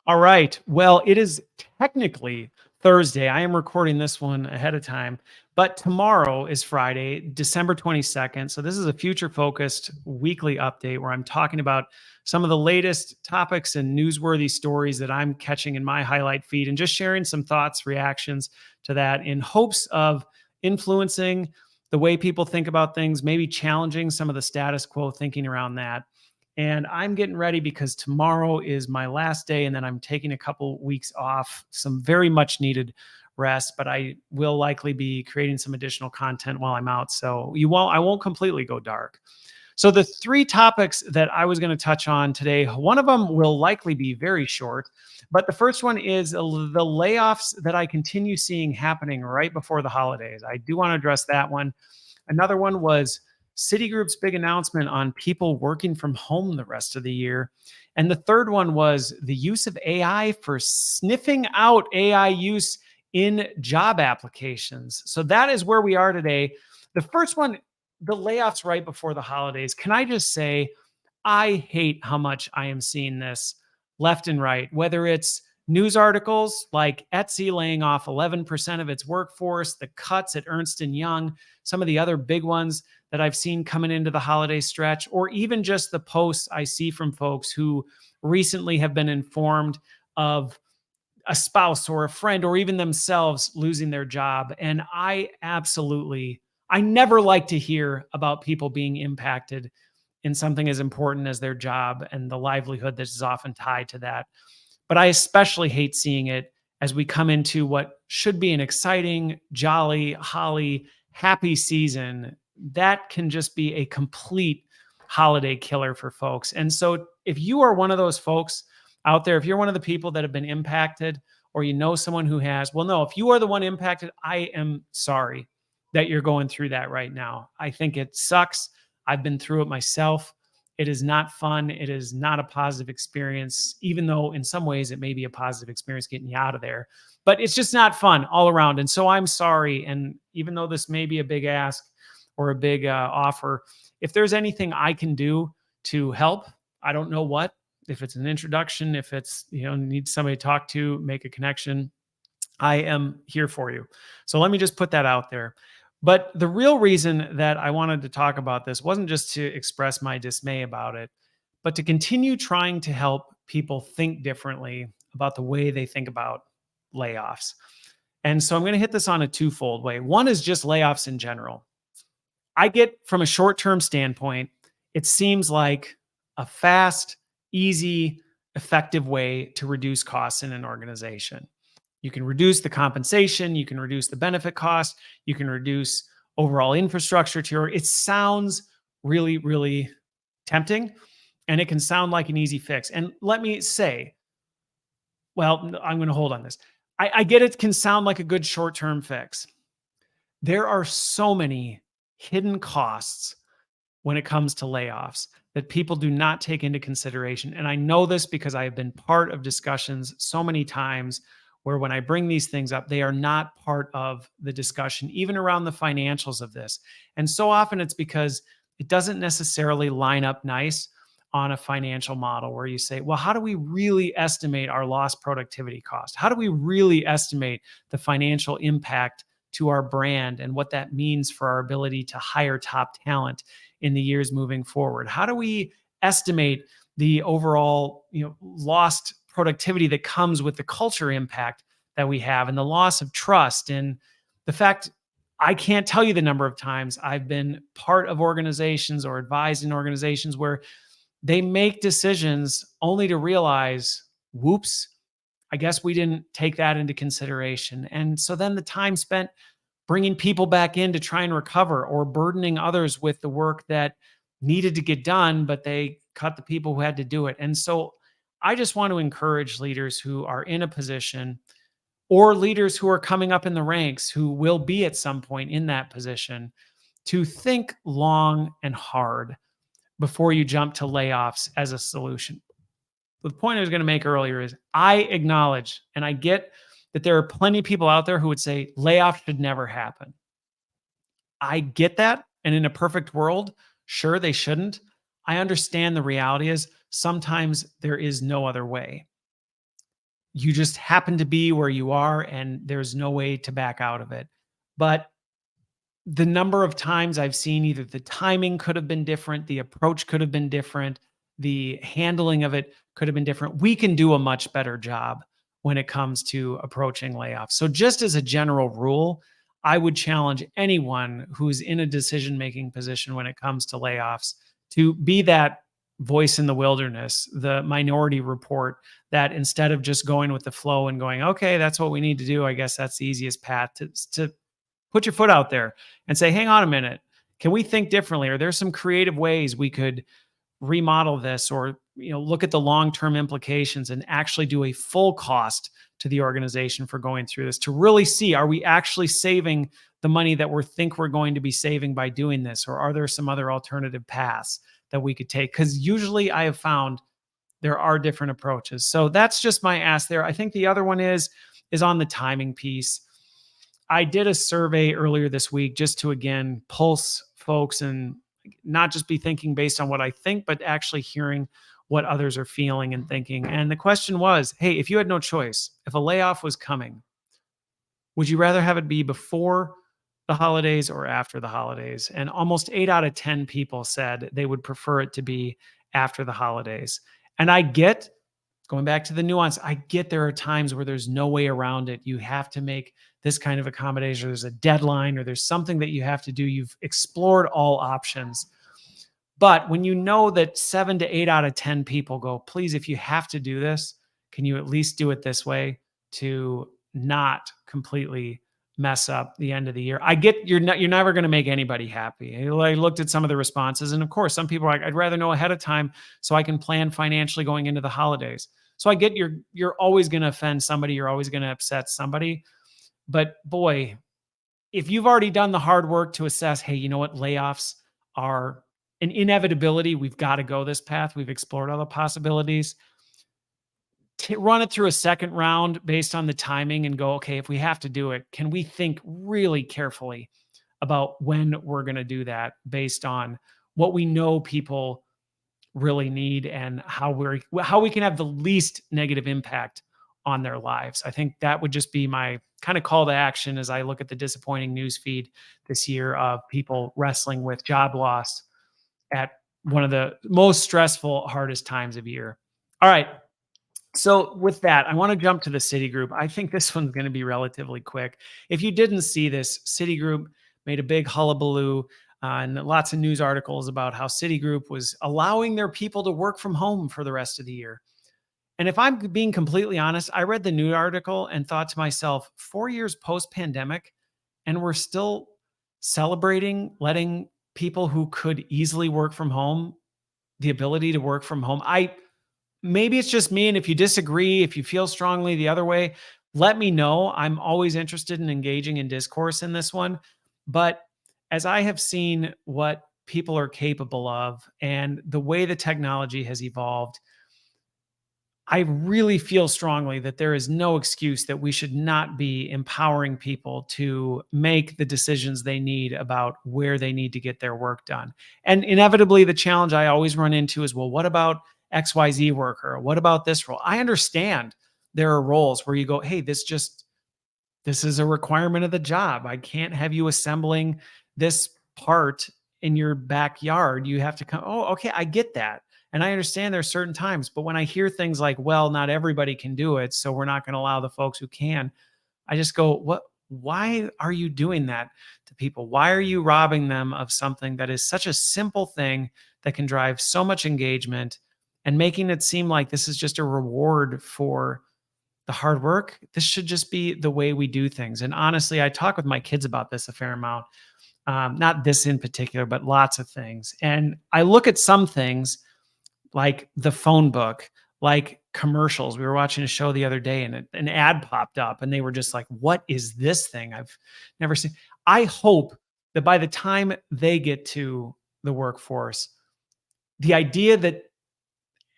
All right. Well, it is technically Thursday. I am recording this one ahead of time, but tomorrow is Friday, December 22nd. So, this is a future focused weekly update where I'm talking about some of the latest topics and newsworthy stories that I'm catching in my highlight feed and just sharing some thoughts, reactions to that in hopes of influencing the way people think about things, maybe challenging some of the status quo thinking around that. And I'm getting ready because tomorrow is my last day, and then I'm taking a couple weeks off, some very much needed rest, but I will likely be creating some additional content while I'm out. So I won't completely go dark. So the three topics that I was going to touch on today, one of them will likely be very short, but the first one is the layoffs that I continue seeing happening right before the holidays. I do want to address that one. Another one was Citigroup's big announcement on people working from home the rest of the year. And the third one was the use of AI for sniffing out AI use in job applications. So that is where we are today. The first one, the layoffs right before the holidays. Can I just say, I hate how much I am seeing this left and right, whether it's news articles like Etsy laying off 11% of its workforce, the cuts at Ernst and Young, some of the other big ones that I've seen coming into the holiday stretch, or even just the posts I see from folks who recently have been informed of a spouse or a friend or even themselves losing their job. And I never like to hear about people being impacted in something as important as their job and the livelihood that is often tied to that. But I especially hate seeing it as we come into what should be an exciting, jolly, holly, happy season. That can just be a complete holiday killer for folks. And so, if you are one of those folks out there, if you're one of the people that have been impacted, or you know someone who has, well, no, if you are the one impacted, I am sorry that you're going through that right now. I think it sucks. I've been through it myself. It is not fun. It is not a positive experience, even though in some ways it may be a positive experience getting you out of there. But it's just not fun all around. And so I'm sorry. And even though this may be a big ask or a big offer, if there's anything I can do to help, I don't know what. If it's an introduction, if it's, need somebody to talk to, make a connection, I am here for you. So let me just put that out there. But the real reason that I wanted to talk about this wasn't just to express my dismay about it, but to continue trying to help people think differently about the way they think about layoffs. And so I'm going to hit this on a twofold way. One is just layoffs in general. I get from a short term standpoint, it seems like a fast, easy, effective way to reduce costs in an organization. You can reduce the compensation, you can reduce the benefit cost, you can reduce overall infrastructure to your. It sounds really, really tempting, and it can sound like an easy fix. And let me say, well, I'm going to hold on this. I get it can sound like a good short term fix. There are so many hidden costs when it comes to layoffs that people do not take into consideration. And I know this because I have been part of discussions so many times where when I bring these things up, they are not part of the discussion, even around the financials of this. And so often it's because it doesn't necessarily line up nice on a financial model where you say, well, how do we really estimate our lost productivity cost? How do we really estimate the financial impact to our brand and what that means for our ability to hire top talent in the years moving forward? How do we estimate the overall, lost productivity that comes with the culture impact that we have and the loss of trust and the fact I can't tell you the number of times I've been part of organizations or advised in organizations where they make decisions only to realize, whoops, I guess we didn't take that into consideration. And so then the time spent bringing people back in to try and recover or burdening others with the work that needed to get done, but they cut the people who had to do it. And so I just want to encourage leaders who are in a position or leaders who are coming up in the ranks who will be at some point in that position to think long and hard before you jump to layoffs as a solution. The point I was going to make earlier is I acknowledge and I get that there are plenty of people out there who would say layoffs should never happen. I get that. And in a perfect world, sure, they shouldn't. I understand the reality is sometimes there is no other way. you just happen to be where you are and there's no way to back out of it. But the number of times I've seen either the timing could have been different, the approach could have been different, the handling of it could have been different. We can do a much better job when it comes to approaching layoffs. So, just as a general rule, I would challenge anyone who's in a decision making position when it comes to layoffs to be that voice in the wilderness, the minority report, that instead of just going with the flow and going, okay, that's what we need to do, I guess that's the easiest path to put your foot out there and say, hang on a minute. Can we think differently? Are there some creative ways we could remodel this, or look at the long-term implications and actually do a full cost to the organization for going through this, to really see, are we actually saving the money that we think we're going to be saving by doing this? Or are there some other alternative paths that we could take? Because usually I have found there are different approaches. So that's just my ask there. I think the other one is on the timing piece. I did a survey earlier this week just to, again, pulse folks and not just be thinking based on what I think, but actually hearing what others are feeling and thinking. And the question was, hey, if you had no choice, if a layoff was coming, would you rather have it be before the holidays or after the holidays? And almost 8 out of 10 people said they would prefer it to be after the holidays. And I get, going back to the nuance, I get there are times where there's no way around it. You have to make this kind of accommodation, or there's a deadline, or there's something that you have to do. You've explored all options. But when you know that 7 to 8 out of 10 people go, please, if you have to do this, can you at least do it this way to not completely mess up the end of the year? I get you're never going to make anybody happy. I looked at some of the responses, and of course, some people are like, I'd rather know ahead of time so I can plan financially going into the holidays. So I get you're always going to offend somebody, you're always going to upset somebody. But boy, if you've already done the hard work to assess, hey, you know what, layoffs are an inevitability. We've got to go this path. We've explored all the possibilities. Run it through a second round based on the timing and go, okay, if we have to do it, can we think really carefully about when we're going to do that based on what we know people really need and how we can have the least negative impact on their lives. I think that would just be my kind of call to action as I look at the disappointing news feed this year of people wrestling with job loss at one of the most stressful, hardest times of year. All right. So with that, I want to jump to the Citigroup. I think this one's going to be relatively quick. If you didn't see this, Citigroup made a big hullabaloo and lots of news articles about how Citigroup was allowing their people to work from home for the rest of the year. And if I'm being completely honest, I read the news article and thought to myself, 4 years post-pandemic, and we're still celebrating letting people who could easily work from home the ability to work from home. Maybe it's just me, and if you disagree, if you feel strongly the other way, let me know. I'm always interested in engaging in discourse in this one. But as I have seen what people are capable of and the way the technology has evolved, I really feel strongly that there is no excuse that we should not be empowering people to make the decisions they need about where they need to get their work done. And inevitably, the challenge I always run into is, well, what about XYZ worker? What about this role? I understand there are roles where you go, hey, this is a requirement of the job. I can't have you assembling this part in your backyard. You have to come. Oh, okay. I get that. And I understand there's certain times, but when I hear things like, well, not everybody can do it, so we're not going to allow the folks who can, I just go, why are you doing that to people? Why are you robbing them of something that is such a simple thing that can drive so much engagement and making it seem like this is just a reward for the hard work? This should just be the way we do things. And honestly, I talk with my kids about this a fair amount. Not this in particular, but lots of things. And I look at some things like the phone book, like commercials. We were watching a show the other day and an ad popped up and they were just like, what is this thing? I've never seen. I hope that by the time they get to the workforce, the idea that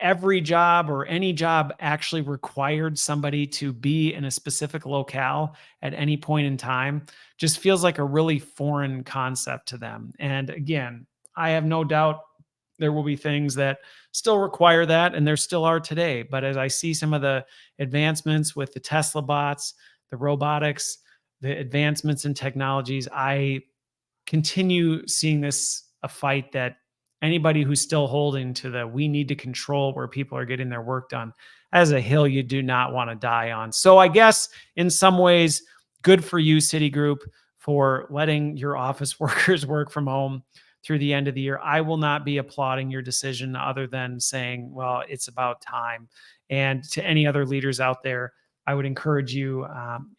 every job or any job actually required somebody to be in a specific locale at any point in time just feels like a really foreign concept to them. And again, I have no doubt There will be things that still require that, and there still are today. But as I see some of the advancements with the Tesla bots, the robotics, the advancements in technologies, I continue seeing this a fight that anybody who's still holding to the we need to control where people are getting their work done as a hill you do not want to die on. So I guess in some ways, good for you, Citigroup, for letting your office workers work from home through the end of the year. I will not be applauding your decision other than saying, well, it's about time. And to any other leaders out there, I would encourage you,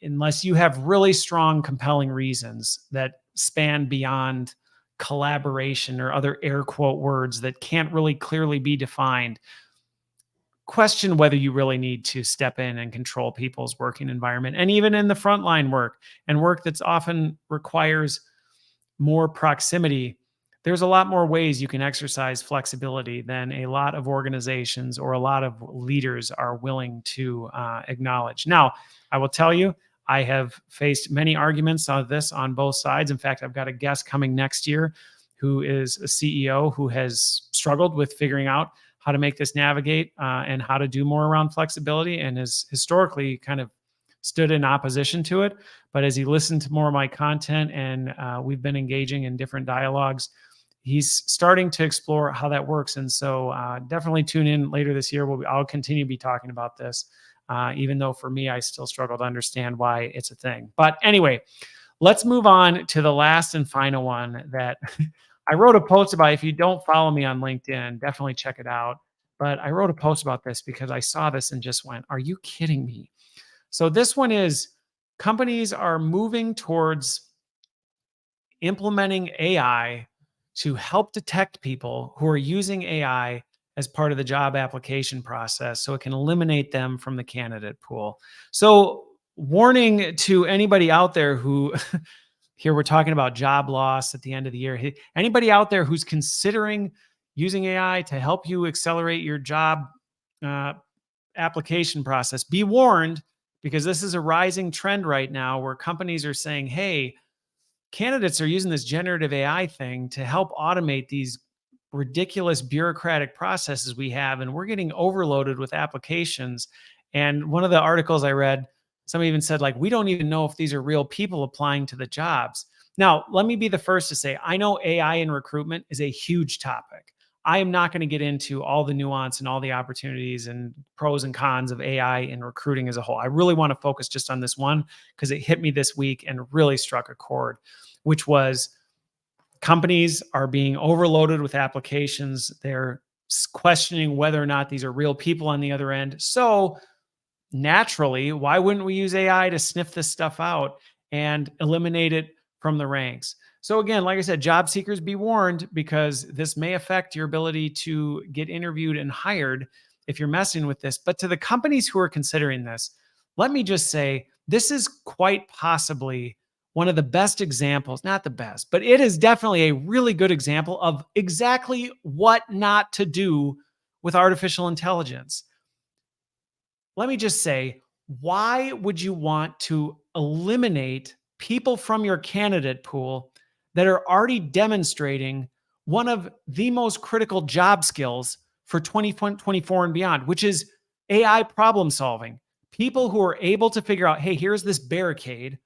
unless you have really strong, compelling reasons that span beyond collaboration or other air quote words that can't really clearly be defined, question whether you really need to step in and control people's working environment. And even in the frontline work and work that's often requires more proximity, there's a lot more ways you can exercise flexibility than a lot of organizations or a lot of leaders are willing to acknowledge. Now, I will tell you, I have faced many arguments on this on both sides. In fact, I've got a guest coming next year who is a CEO who has struggled with figuring out how to make this navigate and how to do more around flexibility, and has historically kind of stood in opposition to it. But as he listened to more of my content and we've been engaging in different dialogues, he's starting to explore how that works. And so definitely tune in later this year. I'll continue to be talking about this, even though for me, I still struggle to understand why it's a thing. But anyway, let's move on to the last and final one that I wrote a post about. If you don't follow me on LinkedIn, definitely check it out. But I wrote a post about this because I saw this and just went, are you kidding me? So this one is companies are moving towards implementing AI to help detect people who are using AI as part of the job application process so it can eliminate them from the candidate pool. So warning to anybody out there who here we're talking about job loss at the end of the year. Anybody out there who's considering using AI to help you accelerate your job uh, application process, be warned, because this is a rising trend right now where companies are saying, hey, candidates are using this generative AI thing to help automate these ridiculous bureaucratic processes we have, and we're getting overloaded with applications. And one of the articles I read, somebody even said, like, we don't even know if these are real people applying to the jobs. Now, let me be the first to say, I know AI in recruitment is a huge topic. I am not going to get into all the nuance and all the opportunities and pros and cons of AI in recruiting as a whole. I really want to focus just on this one because it hit me this week and really struck a chord, which was companies are being overloaded with applications. They're questioning whether or not these are real people on the other end. So naturally, why wouldn't we use AI to sniff this stuff out and eliminate it from the ranks? So again, like I said, job seekers, be warned, because this may affect your ability to get interviewed and hired if you're messing with this. But to the companies who are considering this, let me just say, this is quite possibly one of the best examples, not the best, but it is definitely a really good example of exactly what not to do with artificial intelligence. Let me just say, why would you want to eliminate people from your candidate pool that are already demonstrating one of the most critical job skills for 2024 and beyond, which is AI problem solving? People who are able to figure out, hey, here's this barricade.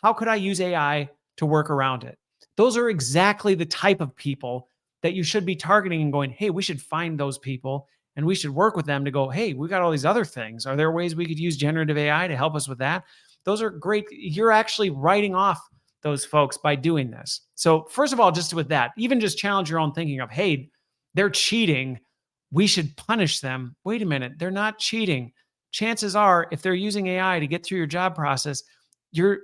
How could I use AI to work around it? Those are exactly the type of people that you should be targeting and going, hey, we should find those people and we should work with them to go, hey, we got all these other things. Are there ways we could use generative AI to help us with that? Those are great. You're actually writing off those folks by doing this. So first of all, just with that, even just challenge your own thinking of, hey, they're cheating. We should punish them. Wait a minute, they're not cheating. Chances are, if they're using AI to get through your job process, your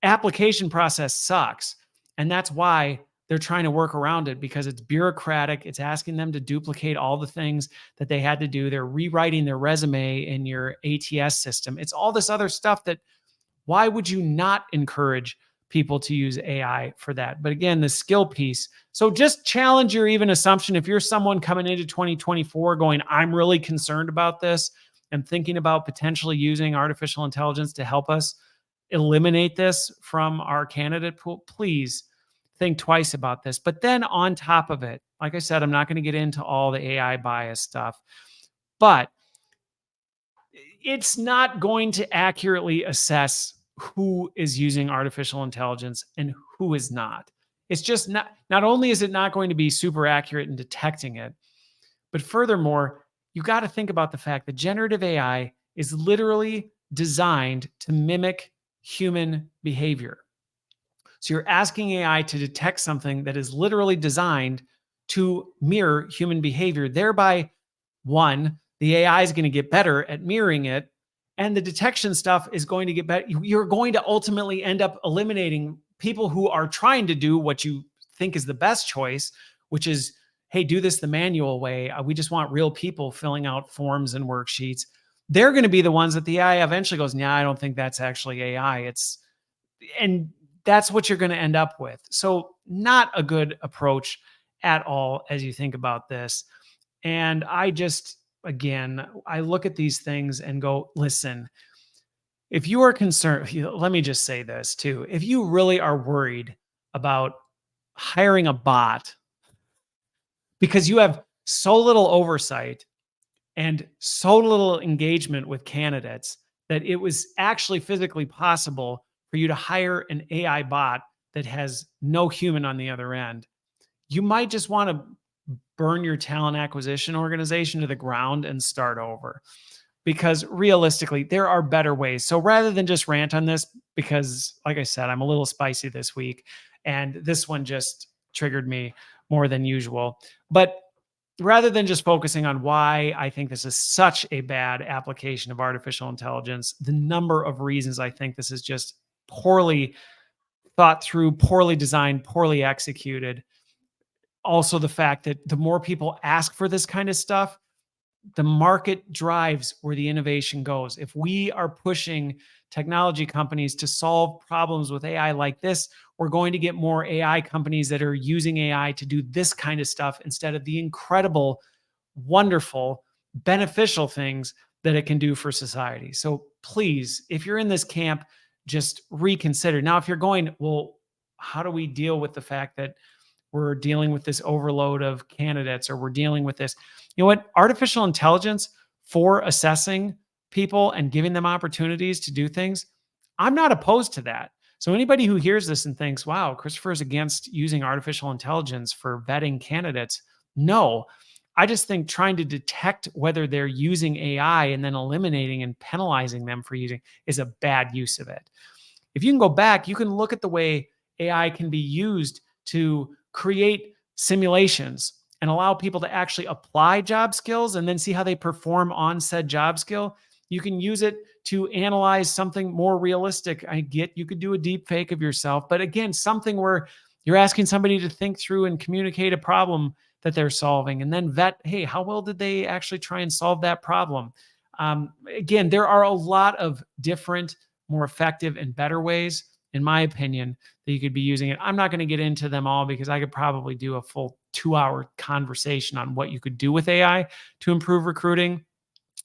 application process sucks. And that's why they're trying to work around it, because it's bureaucratic. It's asking them to duplicate all the things that they had to do. They're rewriting their resume in your ATS system. It's all this other stuff that, why would you not encourage people to use AI for that? But again, the skill piece. So just challenge your even assumption. If you're someone coming into 2024 going, I'm really concerned about this and thinking about potentially using artificial intelligence to help us eliminate this from our candidate pool, please think twice about this. But then on top of it, Like I said, I'm not going to get into all the AI bias stuff, but it's not going to accurately assess who is using artificial intelligence and who is not. It's just not only is it not going to be super accurate in detecting it, but furthermore, you got to think about the fact that generative AI is literally designed to mimic human behavior. So you're asking AI to detect something that is literally designed to mirror human behavior, thereby, one, the AI is going to get better at mirroring it, and the detection stuff is going to get better. You're going to ultimately end up eliminating people who are trying to do what you think is the best choice, which is, hey, do this the manual way. We just want real people filling out forms and worksheets. They're going to be the ones that the AI eventually goes, yeah, I don't think that's actually AI. And that's what you're going to end up with. So, not a good approach at all as you think about this. And I just, again, I look at these things and go, listen, if you are concerned, let me just say this too. If you really are worried about hiring a bot because you have so little oversight and so little engagement with candidates that it was actually physically possible for you to hire an AI bot that has no human on the other end, you might just want to burn your talent acquisition organization to the ground and start over. Because realistically, there are better ways. So rather than just rant on this, because like I said, I'm a little spicy this week, and this one just triggered me more than usual. But rather than just focusing on why I think this is such a bad application of artificial intelligence, the number of reasons I think this is just poorly thought through, poorly designed, poorly executed. Also, the fact that the more people ask for this kind of stuff, the market drives where the innovation goes. If we are pushing technology companies to solve problems with AI like this, we're going to get more AI companies that are using AI to do this kind of stuff instead of the incredible, wonderful, beneficial things that it can do for society. So please, if you're in this camp, just reconsider. Now, if you're going, well, how do we deal with the fact that we're dealing with this overload of candidates, or we're dealing with this? You know what? Artificial intelligence for assessing people and giving them opportunities to do things, I'm not opposed to that. So anybody who hears this and thinks, wow, Christopher is against using artificial intelligence for vetting candidates, no. I just think trying to detect whether they're using AI and then eliminating and penalizing them for using is a bad use of it. If you can go back, you can look at the way AI can be used to create simulations and allow people to actually apply job skills and then see how they perform on said job skill. You can use it to analyze something more realistic. I get you could do a deep fake of yourself, but again, something where you're asking somebody to think through and communicate a problem that they're solving and then vet, hey, how well did they actually try and solve that problem? Again, there are a lot of different, more effective and better ways, in my opinion, that you could be using it. I'm not going to get into them all because I could probably do a full 2-hour conversation on what you could do with AI to improve recruiting.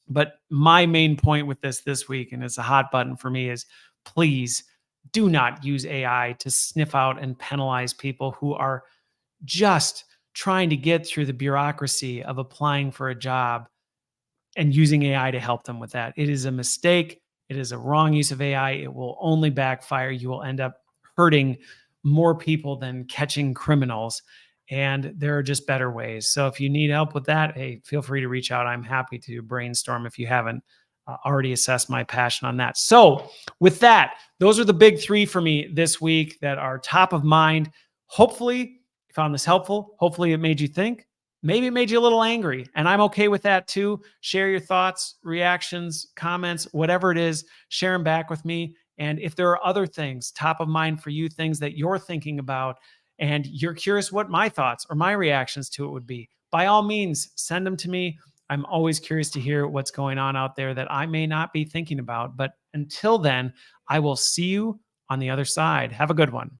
But my main point with this week, and it's a hot button for me, is please do not use AI to sniff out and penalize people who are just trying to get through the bureaucracy of applying for a job and using AI to help them with that. It is a mistake. It is a wrong use of AI. It will only backfire. You will end up hurting more people than catching criminals. And there are just better ways. So if you need help with that, hey, feel free to reach out. I'm happy to brainstorm if you haven't already assessed my passion on that. So with that, those are the big three for me this week that are top of mind. Hopefully, you found this helpful. Hopefully, it made you think. Maybe it made you a little angry, and I'm okay with that too. Share your thoughts, reactions, comments, whatever it is, share them back with me. And if there are other things top of mind for you, things that you're thinking about, and you're curious what my thoughts or my reactions to it would be, by all means, send them to me. I'm always curious to hear what's going on out there that I may not be thinking about. But until then, I will see you on the other side. Have a good one.